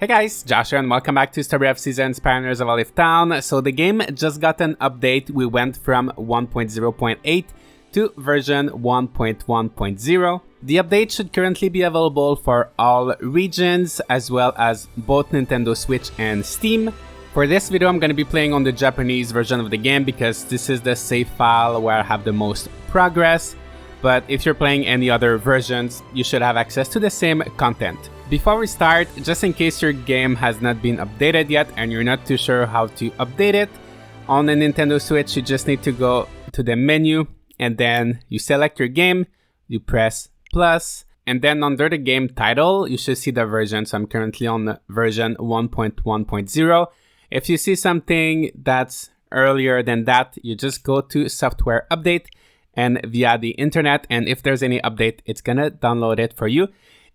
Hey guys, Joshua and welcome back to Story of Seasons Pioneers of Olive Town. So the game just got an update. We went from 1.0.8 to version 1.1.0. The update should currently be available for all regions as well as both Nintendo Switch and Steam. For this video I'm going to be playing on the Japanese version of the game because this is the save file where I have the most progress. But if you're playing any other versions, you should have access to the same content. Before we start, just in case your game has not been updated yet and you're not too sure how to update it, on the Nintendo Switch you just need to go to the menu and then you select your game, you press plus, and then under the game title you should see the version. So I'm currently on version 1.1.0. If you see something that's earlier than that, you just go to software update and via the internet, and if there's any update it's gonna download it for you.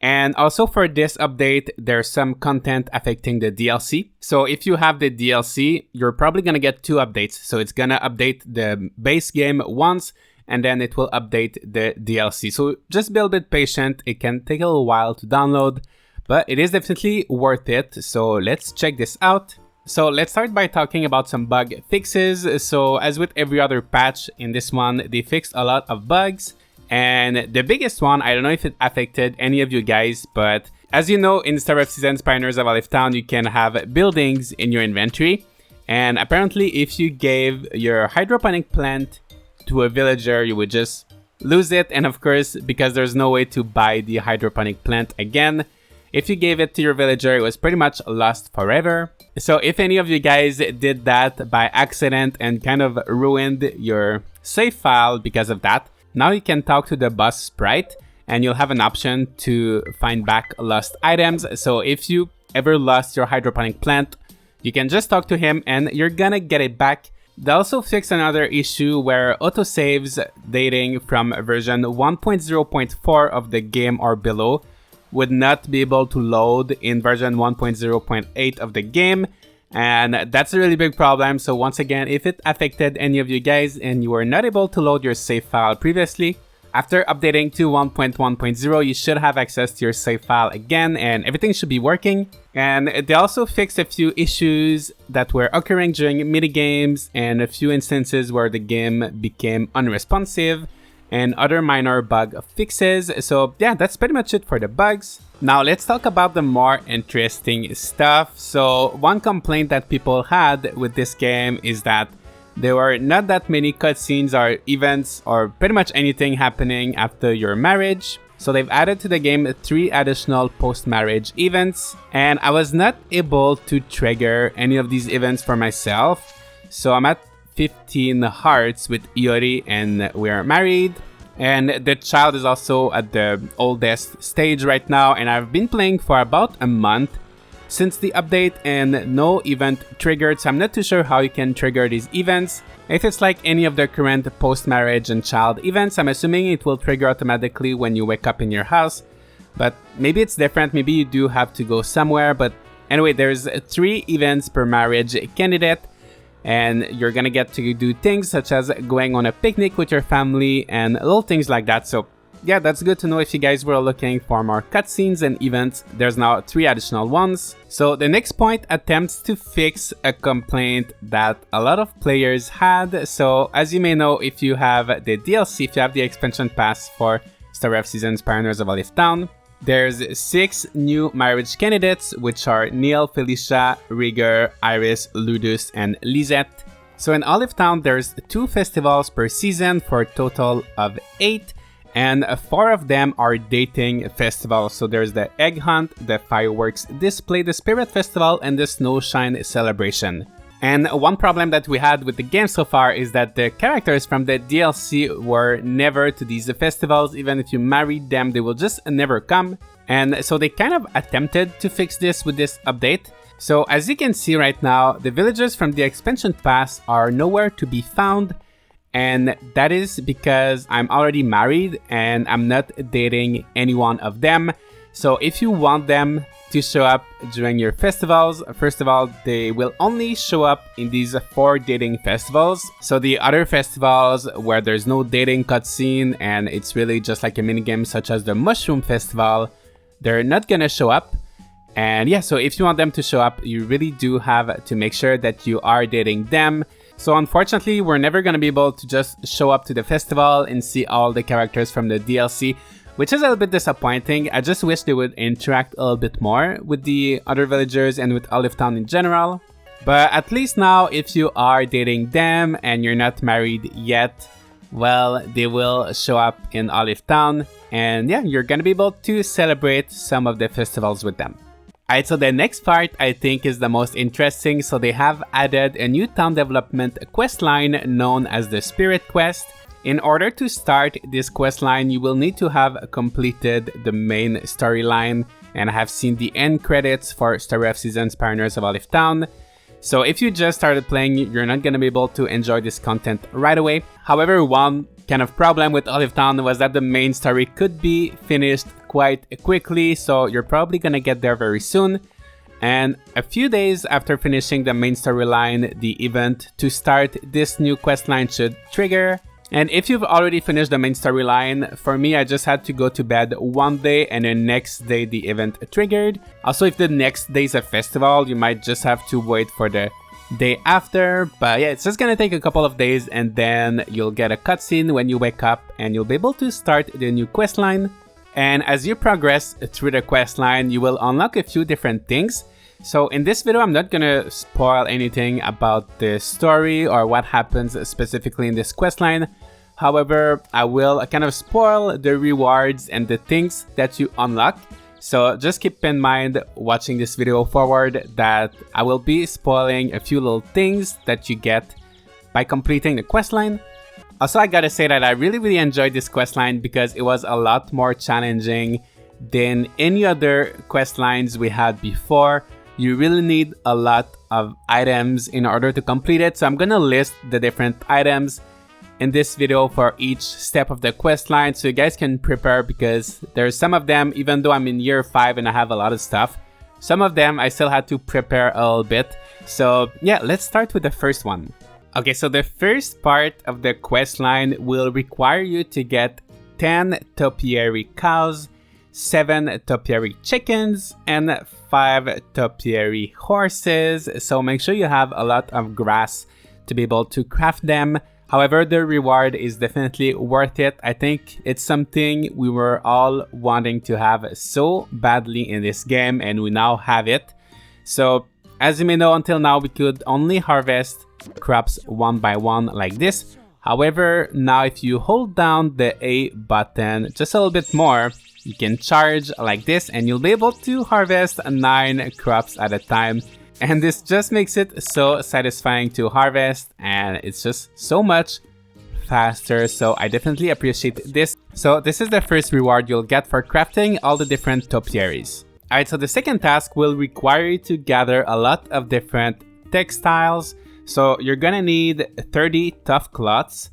And also for this update, there's some content affecting the DLC. So if you have the DLC, you're probably gonna get two updates. So it's gonna update the base game once, and then it will update the DLC. So just be a bit patient. It can take a little while to download, but it is definitely worth it. So let's check this out. So let's start by talking about some bug fixes. So as with every other patch, in this one, they fixed a lot of bugs. And the biggest one, I don't know if it affected any of you guys, but as you know, in Star of Seasons Pioneers of Olive Town, you can have buildings in your inventory. And apparently, if you gave your hydroponic plant to a villager, you would just lose it. And of course, because there's no way to buy the hydroponic plant again, if you gave it to your villager, it was pretty much lost forever. So if any of you guys did that by accident and kind of ruined your save file because of that, now you can talk to the boss sprite and you'll have an option to find back lost items. So if you ever lost your hydroponic plant, you can just talk to him and you're gonna get it back. They also fixed another issue where autosaves dating from version 1.0.4 of the game or below would not be able to load in version 1.0.8 of the game. And that's a really big problem. So once again, if it affected any of you guys and you were not able to load your save file previously, after updating to 1.1.0, you should have access to your save file again and everything should be working. And they also fixed a few issues that were occurring during minigames and a few instances where the game became unresponsive and other minor bug fixes. So yeah, that's pretty much it for the bugs. Now let's talk about the more interesting stuff. So one complaint that people had with this game is that there were not that many cutscenes or events or pretty much anything happening after your marriage. So they've added to the game 3 additional post-marriage events, and I was not able to trigger any of these events for myself. So I'm at 15 hearts with Iori and we are married. And the child is also at the oldest stage right now, and I've been playing for about a month since the update and no event triggered, so I'm not too sure how you can trigger these events. If it's like any of the current post-marriage and child events, I'm assuming it will trigger automatically when you wake up in your house, but maybe it's different, maybe you do have to go somewhere. But anyway, there's 3 events per marriage candidate, and you're gonna get to do things such as going on a picnic with your family and little things like that. So yeah, that's good to know if you guys were looking for more cutscenes and events. There's now 3 additional ones. So the next point attempts to fix a complaint that a lot of players had. So as you may know, if you have the DLC, if you have the expansion pass for Story of Seasons Pioneers of Olive Town, there's 6 new marriage candidates, which are Neil, Felicia, Rieger, Iris, Ludus, and Lisette. So in Olive Town, there's 2 festivals per season for a total of 8, and 4 of them are dating festivals. So there's the Egg Hunt, the Fireworks Display, the Spirit Festival, and the Snowshine Celebration. And one problem that we had with the game so far is that the characters from the DLC were never to these festivals. Even if you married them, they will just never come. And so they kind of attempted to fix this with this update. So as you can see right now, the villagers from the expansion pass are nowhere to be found. And that is because I'm already married and I'm not dating any one of them. So if you want them to show up during your festivals, first of all, they will only show up in these 4 dating festivals. So the other festivals where there's no dating cutscene and it's really just like a minigame such as the Mushroom Festival, they're not gonna show up. And yeah, so if you want them to show up, you really do have to make sure that you are dating them. So unfortunately, we're never going to be able to just show up to the festival and see all the characters from the DLC, which is a little bit disappointing. I just wish they would interact a little bit more with the other villagers and with Olive Town in general. But at least now, if you are dating them and you're not married yet, well, they will show up in Olive Town. And yeah, you're going to be able to celebrate some of the festivals with them. Alright, so the next part I think is the most interesting. So they have added a new town development quest line known as the Spirit Quest. In order to start this quest line, you will need to have completed the main storyline and have seen the end credits for Story of Seasons Pioneers of Olive Town. So if you just started playing, you're not going to be able to enjoy this content right away. However, one kind of problem with Olive Town was that the main story could be finished quite quickly, so you're probably going to get there very soon. And a few days after finishing the main storyline, the event to start this new questline should trigger. And if you've already finished the main storyline, for me, I just had to go to bed one day and the next day the event triggered. Also, if the next day is a festival, you might just have to wait for the day after. But yeah, it's just gonna take a couple of days and then you'll get a cutscene when you wake up and you'll be able to start the new questline. And as you progress through the questline, you will unlock a few different things. So in this video, I'm not gonna spoil anything about the story or what happens specifically in this questline. However, I will kind of spoil the rewards and the things that you unlock. So just keep in mind watching this video forward that I will be spoiling a few little things that you get by completing the questline. Also, I gotta say that I really enjoyed this questline because it was a lot more challenging than any other questlines we had before. You really need a lot of items in order to complete it. So I'm gonna list the different items in this video for each step of the quest line so you guys can prepare, because there's some of them, even though I'm in year 5 and I have a lot of stuff, some of them I still had to prepare a little bit. So yeah, let's start with the first one. Okay, so the first part of the quest line will require you to get 10 topiary cows, 7 topiary chickens, and 5 topiary horses. So make sure you have a lot of grass to be able to craft them. However, the reward is definitely worth it. I think it's something we were all wanting to have so badly in this game, and we now have it. So as you may know, until now we could only harvest crops one by one like this. However, now if you hold down the A button just a little bit more, you can charge like this and you'll be able to harvest 9 crops at a time. And this just makes it so satisfying to harvest, and it's just so much faster. So I definitely appreciate this. So this is the first reward you'll get for crafting all the different topiaries. Alright, so the second task will require you to gather a lot of different textiles. So you're gonna need 30 tough cloths,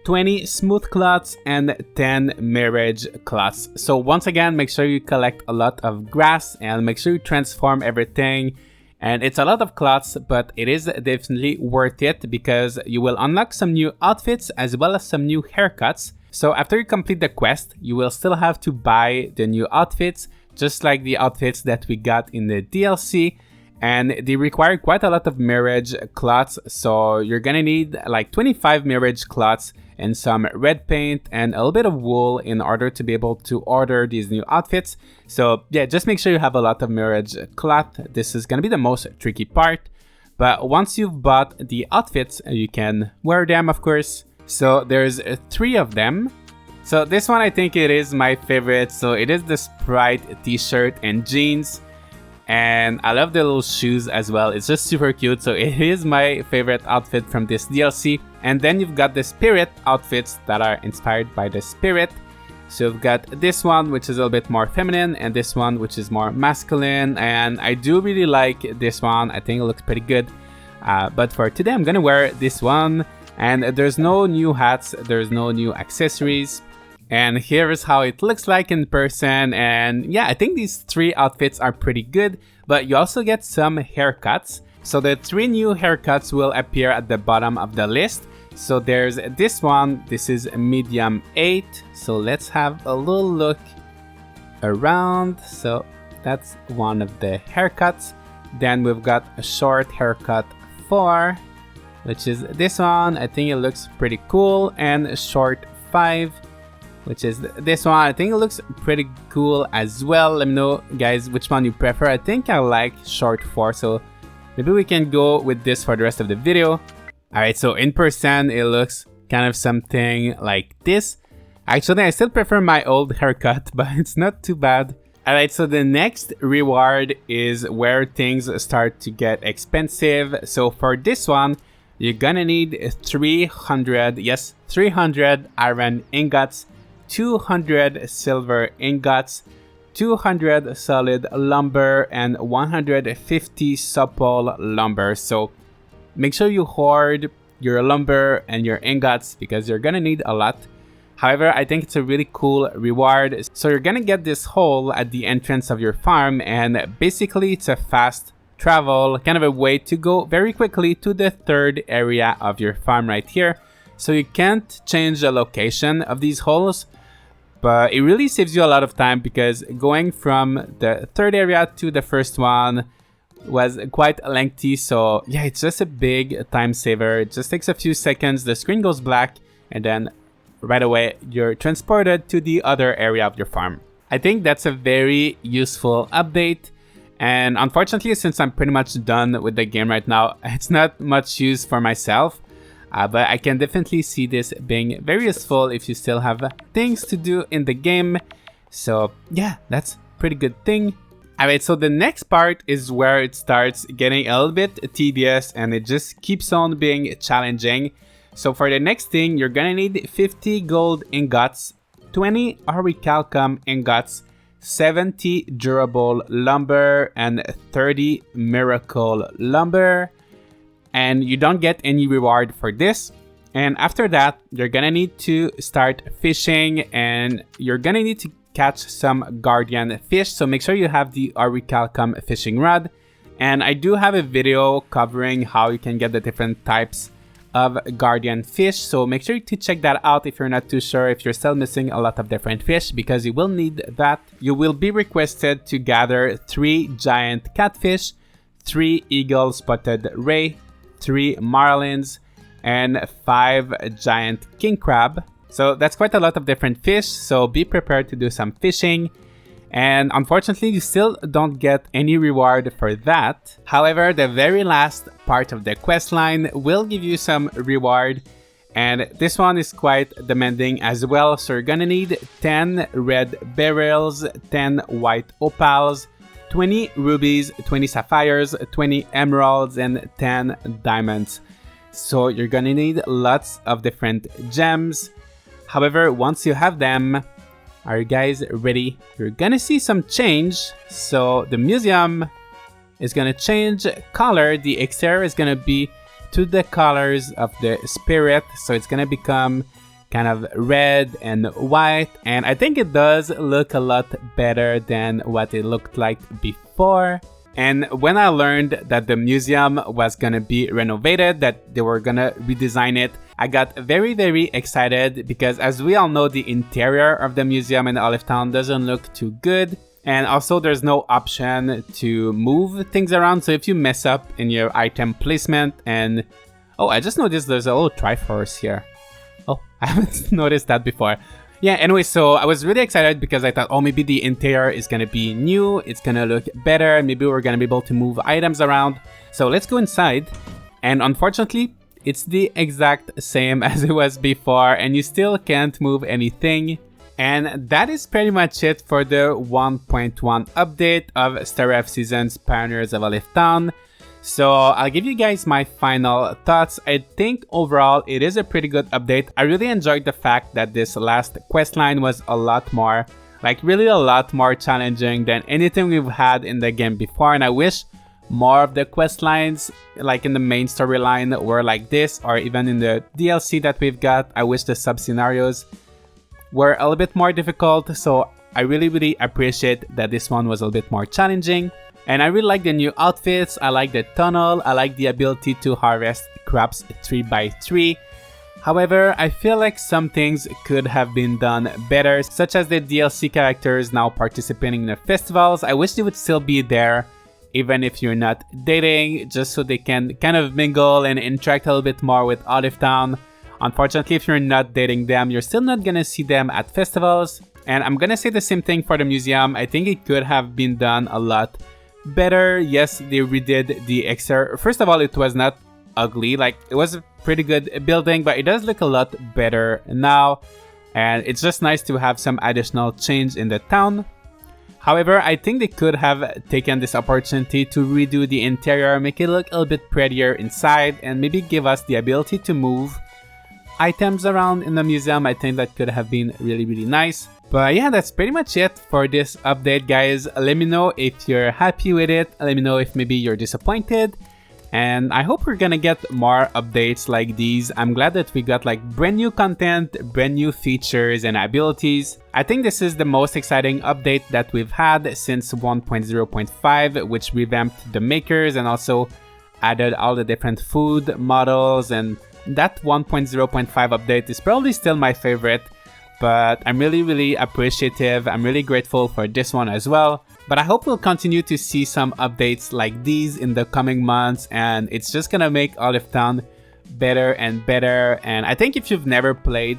20 smooth cloths, and 10 marriage cloths. So once again, make sure you collect a lot of grass and make sure you transform everything. And it's a lot of cloths, but it is definitely worth it because you will unlock some new outfits as well as some new haircuts. So after you complete the quest, you will still have to buy the new outfits, just like the outfits that we got in the DLC. And they require quite a lot of marriage cloths. So you're gonna need like 25 marriage cloths and some red paint and a little bit of wool in order to be able to order these new outfits. So yeah, just make sure you have a lot of marriage cloth. This is gonna be the most tricky part. But once you've bought the outfits, you can wear them, of course. So there's 3 of them. So this one, I think it is my favorite. So it is the Sprite t-shirt and jeans. And I love the little shoes as well. It's just super cute. So it is my favorite outfit from this DLC. And then you've got the Spirit outfits that are inspired by the Spirit. So you've got this one, which is a little bit more feminine, and this one, which is more masculine. And I do really like this one. I think it looks pretty good. But for today, I'm gonna wear this one. And there's no new hats. There's no new accessories. And here is how it looks like in person. And yeah, I think these 3 outfits are pretty good, but you also get some haircuts. So the 3 new haircuts will appear at the bottom of the list. So there's this one. This is medium 8. So let's have a little look around. So that's one of the haircuts. Then we've got a short haircut 4, which is this one. I think it looks pretty cool. And short 5, which is this one. I think it looks pretty cool as well. Let me know, guys, which one you prefer. I think I like short 4, so maybe we can go with this for the rest of the video. Alright, so in person, it looks kind of something like this. Actually, I still prefer my old haircut, but it's not too bad. Alright, so the next reward is where things start to get expensive. So for this one, you're gonna need 300, yes, 300 iron ingots, 200 silver ingots, 200 solid lumber, and 150 supple lumber. So make sure you hoard your lumber and your ingots because you're gonna need a lot. However, I think it's a really cool reward. So you're gonna get this hole at the entrance of your farm, and basically it's a fast travel, kind of a way to go very quickly to the third area of your farm right here. So you can't change the location of these holes, but it really saves you a lot of time because going from the third area to the first one was quite lengthy. So yeah, it's just a big time saver. It just takes a few seconds, the screen goes black, and then right away you're transported to the other area of your farm. I think that's a very useful update, and unfortunately, since I'm pretty much done with the game right now, it's not much use for myself, but I can definitely see this being very useful if you still have things to do in the game. So yeah, that's a pretty good thing. Alright, so the next part is where it starts getting a little bit tedious and it just keeps on being challenging. So for the next thing, you're gonna need 50 gold ingots, 20 orichalcum ingots, 70 durable lumber, and 30 miracle lumber. And you don't get any reward for this. And after that, you're gonna need to start fishing, and you're gonna need to catch some guardian fish. So make sure you have the orichalcum fishing rod. And I do have a video covering how you can get the different types of guardian fish, so make sure to check that out if you're not too sure, if you're still missing a lot of different fish, because you will need that. You will be requested to gather 3 giant catfish, 3 eagle spotted ray, 3 marlins, and 5 giant king crab. So that's quite a lot of different fish, so be prepared to do some fishing. And unfortunately, you still don't get any reward for that. However, the very last part of the quest line will give you some reward, and this one is quite demanding as well. So you're gonna need 10 red beryls, 10 white opals, 20 rubies, 20 sapphires, 20 emeralds, and 10 diamonds. So you're gonna need lots of different gems. However, once you have them, are you guys ready? You're gonna see some change. So the museum is gonna change color. The exterior is gonna be to the colors of the spirit. So it's gonna become kind of red and white. And I think it does look a lot better than what it looked like before. And when I learned that the museum was gonna be renovated, that they were gonna redesign it, I got very, very excited because, as we all know, the interior of the museum in Olive Town doesn't look too good. And also there's no option to move things around. So if you mess up in your item placement and... Oh, I just noticed there's a little Triforce here. Oh, I haven't noticed that before. Yeah, anyway, so I was really excited because I thought, oh, maybe the interior is gonna be new. It's gonna look better. Maybe we're gonna be able to move items around. So let's go inside. And unfortunately, it's the exact same as it was before, and you still can't move anything. And that is pretty much it for the 1.1 update of Star F Seasons Pioneers of Olive Town. So I'll give you guys my final thoughts. I think overall it is a pretty good update. I really enjoyed the fact that this last quest line was a lot more, like really a lot more challenging than anything we've had in the game before. And I wish more of the quest lines, like in the main storyline, were like this, or even in the DLC that we've got. I wish the sub-scenarios were a little bit more difficult, so I really appreciate that this one was a little bit more challenging. And I really like the new outfits, I like the tunnel, I like the ability to harvest crops 3 by 3. However, I feel like some things could have been done better, such as the DLC characters now participating in the festivals. I wish they would still be there, even if you're not dating, just so they can kind of mingle and interact a little bit more with Olive Town. Unfortunately, if you're not dating them, you're still not gonna see them at festivals. And I'm gonna say the same thing for the museum. I think it could have been done a lot better. Yes, they redid the exterior. First of all, it was not ugly. Like, it was a pretty good building, but it does look a lot better now. And it's just nice to have some additional change in the town. However, I think they could have taken this opportunity to redo the interior, make it look a little bit prettier inside, and maybe give us the ability to move items around in the museum. I think that could have been really nice. But yeah, that's pretty much it for this update, guys. Let me know if you're happy with it. Let me know if maybe you're disappointed. And I hope we're gonna get more updates like these. I'm glad that we got like brand new content, brand new features and abilities. I think this is the most exciting update that we've had since 1.0.5, which revamped the makers and also added all the different food models. And that 1.0.5 update is probably still my favorite, but I'm really appreciative. I'm really grateful for this one as well. But I hope we'll continue to see some updates like these in the coming months, and it's just gonna make Olive Town better and better. And I think if you've never played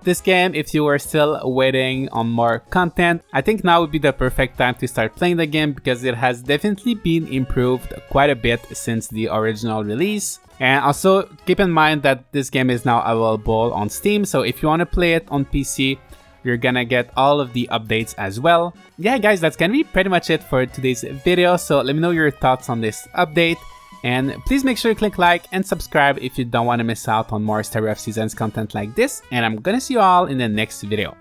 this game, if you are still waiting on more content, I think now would be the perfect time to start playing the game, because it has definitely been improved quite a bit since the original release. And also keep in mind that this game is now available on Steam, so if you want to play it on PC, you're gonna get all of the updates as well. Yeah guys, that's gonna be pretty much it for today's video, so let me know your thoughts on this update. And please make sure to click like and subscribe if you don't want to miss out on more Starcraft Seasons content like this. And I'm gonna see you all in the next video.